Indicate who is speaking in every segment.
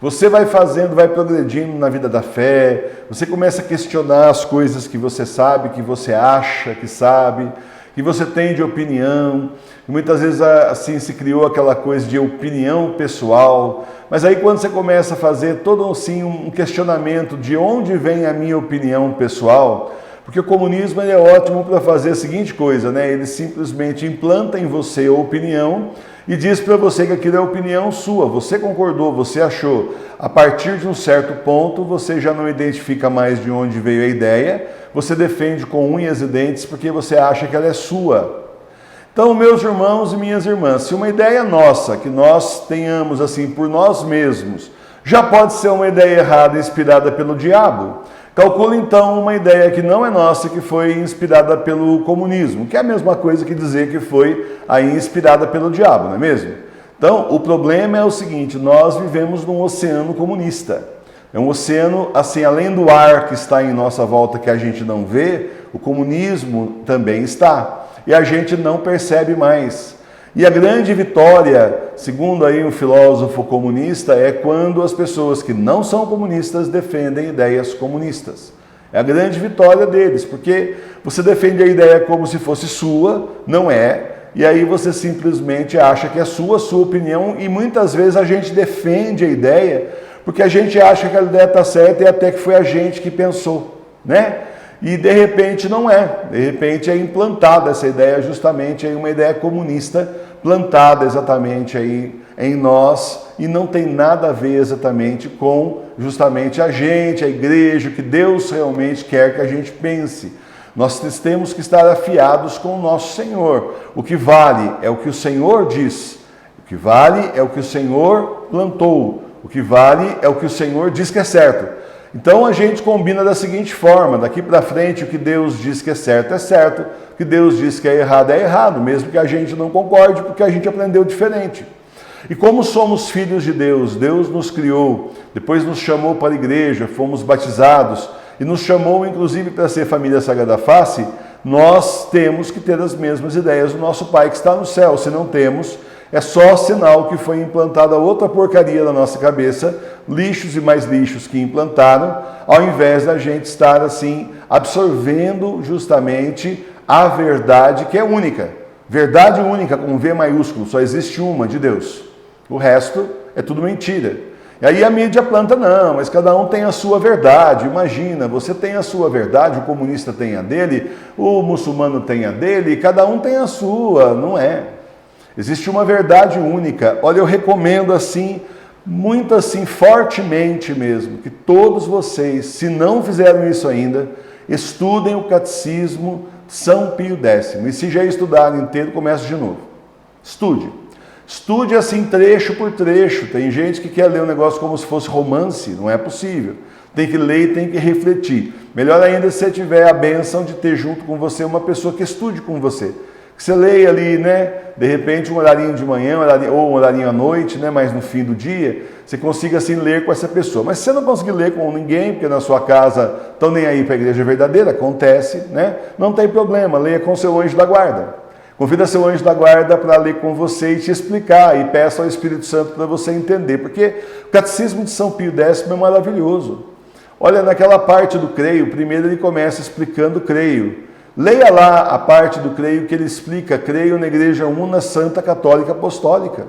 Speaker 1: Você vai fazendo, vai progredindo na vida da fé, você começa a questionar as coisas que você sabe, que você acha que sabe, que você tem de opinião. E muitas vezes assim se criou aquela coisa de opinião pessoal. Mas aí quando você começa a fazer todo assim um questionamento de onde vem a minha opinião pessoal, porque o comunismo ele é ótimo para fazer a seguinte coisa, né? Ele simplesmente implanta em você a opinião e diz para você que aquilo é opinião sua, você concordou, você achou. A partir de um certo ponto, você já não identifica mais de onde veio a ideia, você defende com unhas e dentes porque você acha que ela é sua. Então, meus irmãos e minhas irmãs, se uma ideia nossa, que nós tenhamos assim por nós mesmos, já pode ser uma ideia errada inspirada pelo diabo, calcula então uma ideia que não é nossa, que foi inspirada pelo comunismo, que é a mesma coisa que dizer que foi aí inspirada pelo diabo, não é mesmo? Então, o problema é o seguinte, nós vivemos num oceano comunista. É um oceano, assim, além do ar que está em nossa volta que a gente não vê, o comunismo também está. E a gente não percebe mais. E a grande vitória, segundo aí um filósofo comunista, é quando as pessoas que não são comunistas defendem ideias comunistas. É a grande vitória deles, porque você defende a ideia como se fosse sua, não é, e aí você simplesmente acha que é sua opinião, e muitas vezes a gente defende a ideia porque a gente acha que a ideia está certa e até que foi a gente que pensou, né? E de repente não é, de repente é implantada essa ideia, justamente aí uma ideia comunista plantada exatamente aí em nós e não tem nada a ver exatamente com justamente a gente, a igreja, o que Deus realmente quer que a gente pense. Nós temos que estar afiados com o nosso Senhor. O que vale é o que o Senhor diz, o que vale é o que o Senhor plantou, o que vale é o que o Senhor diz que é certo. Então a gente combina da seguinte forma, daqui para frente o que Deus diz que é certo, o que Deus diz que é errado, mesmo que a gente não concorde, porque a gente aprendeu diferente. E como somos filhos de Deus, Deus nos criou, depois nos chamou para a igreja, fomos batizados e nos chamou inclusive para ser família Sagrada Face, nós temos que ter as mesmas ideias do nosso Pai que está no céu. Se não temos, é só sinal que foi implantada outra porcaria na nossa cabeça, lixos e mais lixos que implantaram, ao invés da gente estar assim, absorvendo justamente a verdade que é única. Verdade única com V maiúsculo, só existe uma, de Deus. O resto é tudo mentira. E aí a mídia planta, não, mas cada um tem a sua verdade. Imagina, você tem a sua verdade, o comunista tem a dele, o muçulmano tem a dele, e cada um tem a sua, não é. Existe uma verdade única. Olha, eu recomendo assim, muito assim, fortemente mesmo, que todos vocês, se não fizeram isso ainda, estudem o Catecismo São Pio X. E se já estudaram inteiro, comece de novo. Estude. Estude assim trecho por trecho. Tem gente que quer ler um negócio como se fosse romance, não é possível. Tem que ler e tem que refletir. Melhor ainda se você tiver a bênção de ter junto com você uma pessoa que estude com você. Que você leia ali, né, de repente um horarinho de manhã, ou um horarinho à noite, né, mas no fim do dia, você consiga assim ler com essa pessoa. Mas se você não conseguir ler com ninguém, porque na sua casa estão nem aí para a igreja verdadeira, acontece, né, não tem problema, leia com seu anjo da guarda. Convida seu anjo da guarda para ler com você e te explicar, e peça ao Espírito Santo para você entender, porque o Catecismo de São Pio X é maravilhoso. Olha, naquela parte do creio, primeiro ele começa explicando creio. Leia lá a parte do creio que ele explica, creio na Igreja Una, Santa, Católica, Apostólica.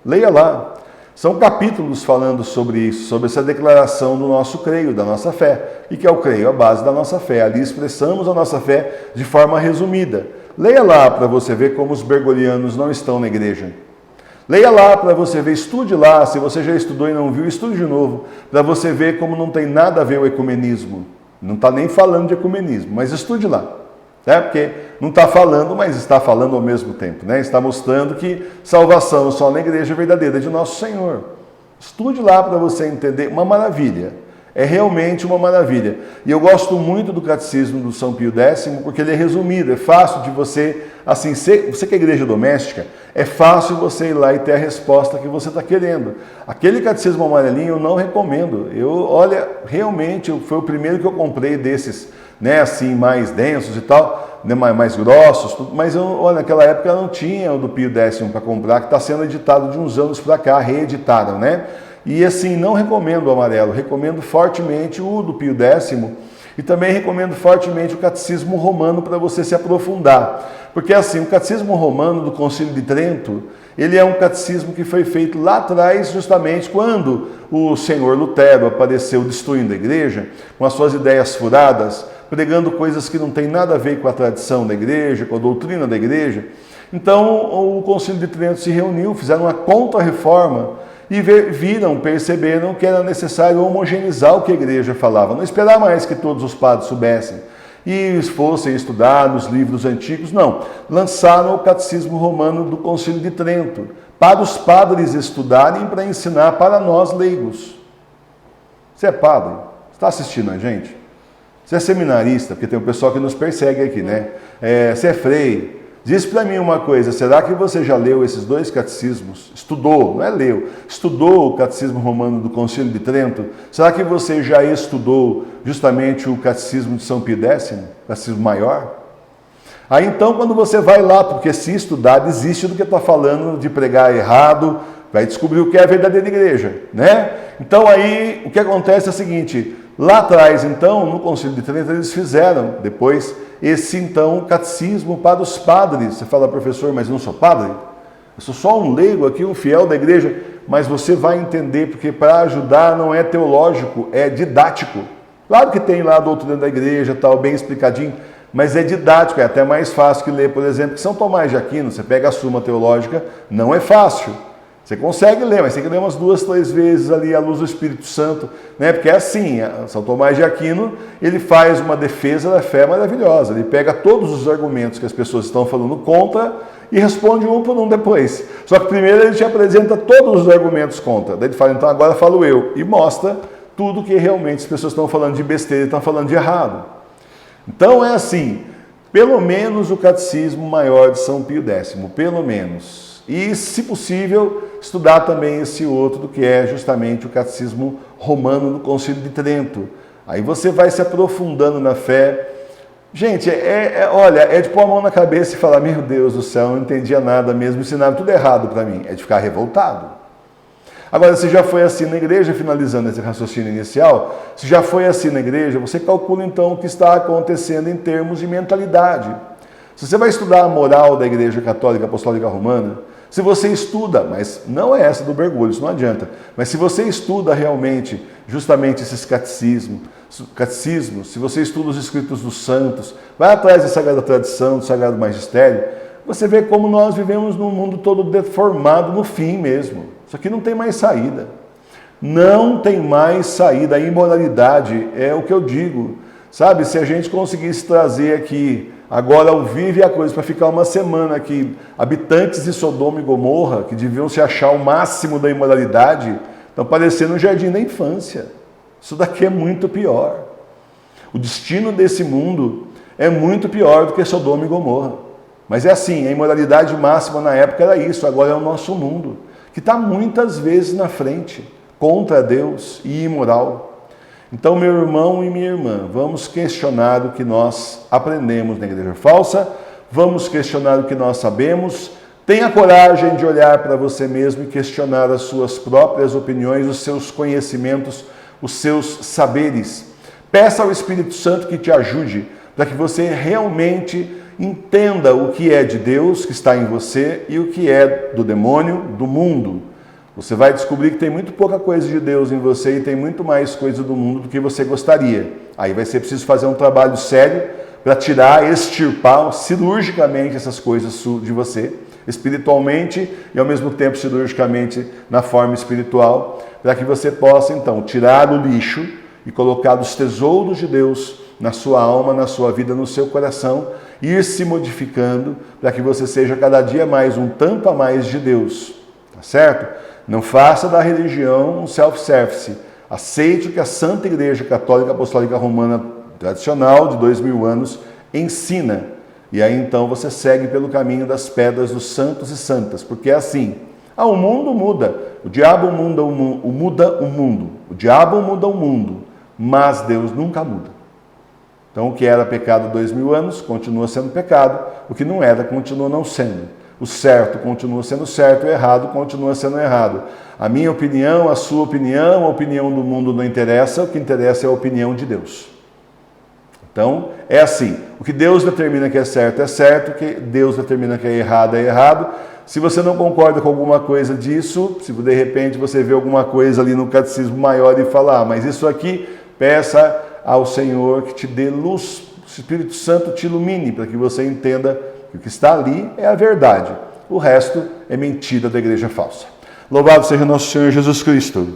Speaker 1: Leia lá. São capítulos falando sobre isso, sobre essa declaração do nosso creio, da nossa fé. E que é o creio, a base da nossa fé. Ali expressamos a nossa fé de forma resumida. Leia lá para você ver como os bergolianos não estão na igreja. Leia lá para você ver, estude lá, se você já estudou e não viu, estude de novo, para você ver como não tem nada a ver o ecumenismo. Não está nem falando de ecumenismo, mas estude lá. Né? Porque não está falando, mas está falando ao mesmo tempo. Né? Está mostrando que salvação só na igreja verdadeira de nosso Senhor. Estude lá para você entender. Uma maravilha. É realmente uma maravilha. E eu gosto muito do Catecismo do São Pio X, porque ele é resumido. É fácil de você, assim, você que é igreja doméstica, é fácil você ir lá e ter a resposta que você está querendo. Aquele Catecismo amarelinho eu não recomendo. Olha, realmente, foi o primeiro que eu comprei desses, né, assim, mais densos e tal, né, mais grossos, mas olha, naquela época não tinha o do Pio X para comprar, que está sendo editado de uns anos para cá, reeditaram, né? E assim, não recomendo o amarelo, recomendo fortemente o do Pio X e também recomendo fortemente o Catecismo Romano para você se aprofundar. Porque assim, o Catecismo Romano do Concílio de Trento, ele é um catecismo que foi feito lá atrás, justamente quando o senhor Lutero apareceu destruindo a igreja, com as suas ideias furadas, pregando coisas que não têm nada a ver com a tradição da igreja, com a doutrina da igreja. Então o Concílio de Trento se reuniu, fizeram uma contra-reforma e perceberam que era necessário homogeneizar o que a igreja falava, não esperar mais que todos os padres soubessem e fossem estudar nos livros antigos, não. Lançaram o Catecismo Romano do Concílio de Trento, para os padres estudarem para ensinar para nós leigos. Você é padre? Está assistindo a gente? Você é seminarista? Porque tem um pessoal que nos persegue aqui, né? Você é frei? Diz para mim uma coisa, será que você já leu esses dois catecismos? Estudou, não é leu, estudou o Catecismo Romano do Concílio de Trento? Será que você já estudou justamente o Catecismo de São Pio X, Catecismo Maior? Aí então quando você vai lá, porque se estudar, desiste do que está falando de pregar errado, vai descobrir o que é a verdadeira igreja, né? Então aí o que acontece é o seguinte, lá atrás então, no Concílio de Trento, eles fizeram depois esse então catecismo para os padres. Você fala, professor, mas eu não sou padre? Eu sou só um leigo aqui, um fiel da igreja. Mas você vai entender, porque para ajudar não é teológico, é didático. Claro que tem lá a doutrina da igreja, tal, bem explicadinho, mas é didático, é até mais fácil que ler, por exemplo, que São Tomás de Aquino, você pega a Suma Teológica, não é fácil. Você consegue ler, mas tem que ler umas 2, 3 vezes ali à luz do Espírito Santo, né? Porque é assim, São Tomás de Aquino, ele faz uma defesa da fé maravilhosa, ele pega todos os argumentos que as pessoas estão falando contra e responde um por um depois. Só que primeiro ele te apresenta todos os argumentos contra, daí ele fala, então agora falo eu, e mostra tudo que realmente as pessoas estão falando de besteira e estão falando de errado. Então é assim, pelo menos o Catecismo Maior de São Pio X, pelo menos. E, se possível, estudar também esse outro, que é justamente o Catecismo Romano do Concílio de Trento. Aí você vai se aprofundando na fé. Gente, olha, é de pôr a mão na cabeça e falar, meu Deus do céu, eu não entendia nada mesmo, ensinaram tudo errado para mim. É de ficar revoltado. Agora, se já foi assim na igreja, finalizando esse raciocínio inicial, se já foi assim na igreja, você calcula então o que está acontecendo em termos de mentalidade. Se você vai estudar a moral da Igreja Católica Apostólica Romana, se você estuda, mas não é essa do mergulho, isso não adianta, mas se você estuda realmente, justamente esses catecismos, se você estuda os escritos dos santos, vai atrás da Sagrada Tradição, do Sagrado Magistério, você vê como nós vivemos num mundo todo deformado no fim mesmo. Isso aqui não tem mais saída. Não tem mais saída. A imoralidade é o que eu digo. Sabe, se a gente conseguisse trazer aqui, agora ao vivo a coisa, para ficar uma semana aqui, habitantes de Sodoma e Gomorra, que deviam se achar o máximo da imoralidade, estão parecendo um jardim da infância. Isso daqui é muito pior. O destino desse mundo é muito pior do que Sodoma e Gomorra. Mas é assim, a imoralidade máxima na época era isso, agora é o nosso mundo, que está muitas vezes na frente, contra Deus e imoral. Então, meu irmão e minha irmã, vamos questionar o que nós aprendemos na igreja falsa, vamos questionar o que nós sabemos, tenha coragem de olhar para você mesmo e questionar as suas próprias opiniões, os seus conhecimentos, os seus saberes. Peça ao Espírito Santo que te ajude, para que você realmente entenda o que é de Deus, que está em você, e o que é do demônio, do mundo. Você vai descobrir que tem muito pouca coisa de Deus em você e tem muito mais coisa do mundo do que você gostaria. Aí vai ser preciso fazer um trabalho sério para tirar, extirpar cirurgicamente essas coisas de você, espiritualmente e ao mesmo tempo cirurgicamente na forma espiritual, para que você possa então tirar o lixo e colocar os tesouros de Deus na sua alma, na sua vida, no seu coração, ir se modificando para que você seja cada dia mais um tanto a mais de Deus, tá certo? Não faça da religião um self-service. Aceite o que a Santa Igreja Católica Apostólica Romana tradicional de 2000 anos ensina. E aí então você segue pelo caminho das pedras dos santos e santas. Porque é assim, o mundo muda. O diabo muda o mundo. O diabo muda o mundo. Mas Deus nunca muda. Então o que era pecado há 2000 anos continua sendo pecado. O que não era continua não sendo. O certo continua sendo certo, o errado continua sendo errado. A minha opinião, a sua opinião, a opinião do mundo não interessa, o que interessa é a opinião de Deus. Então, é assim, o que Deus determina que é certo, o que Deus determina que é errado. Se você não concorda com alguma coisa disso, se de repente você vê alguma coisa ali no catecismo maior e fala, mas isso aqui, peça ao Senhor que te dê luz, o Espírito Santo te ilumine, para que você entenda que o que está ali é a verdade. O resto é mentira da igreja falsa. Louvado seja nosso Senhor Jesus Cristo.